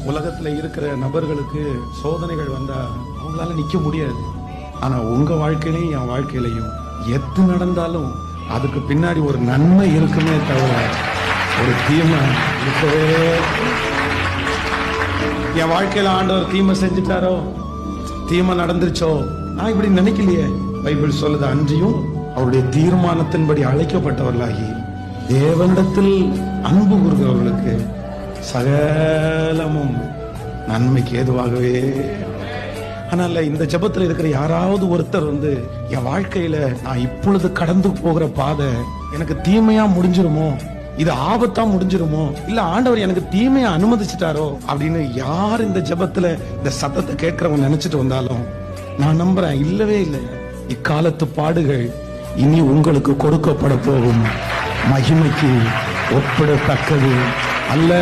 உலகத்துல இருக்கிற நபர்களுக்கு சோதனைகள் வந்தா அவங்களால நிக்க முடியாது. ஆனா உங்க வாழ்க்கையிலையும் என் வாழ்க்கையிலையும் எது நடந்தாலும் அதுக்கு பின்னாடி ஒரு நன்மை இருக்குமே தவிர ஒரு தீமை இருக்கவே. என் வாழ்க்கையில ஆண்டவர் தீமை செஞ்சுட்டாரோ, தீமை நடந்துருச்சோ, நான் இப்படி நினைக்கலையே. பைபிள் சொல்லுது, அன்றியும் அவருடைய தீர்மானத்தின்படி அழைக்கப்பட்டவர்களாகி தேவனிடத்தில் அன்பு கூறுகிறவர்களுக்கு சகலமும் நன்மைக்கு ஏதுவாகவே. அதனால இந்த ஜெபத்துல இருக்கிற யாராவது ஒருத்தர் என் வாழ்க்கையில நான் இப்பொழுது கடந்து போகிற பாதை எனக்கு தீமையா முடிஞ்சிருமோ, இது ஆபத்தா முடிஞ்சிருமோ, இல்ல ஆண்டவர் எனக்கு தீமையா அனுமதிச்சிட்டாரோ அப்படின்னு யார் இந்த ஜெபத்துல இந்த சத்தத்தை கேட்கிறவங்க நினைச்சிட்டு வந்தாலும் நான் நம்புறேன், இல்லவே இல்லை. இக்காலத்து பாடுகள் இனி உங்களுக்கு கொடுக்கப்பட போகும் மகிமைக்கு ஒப்பிடத்தக்கது அல்ல.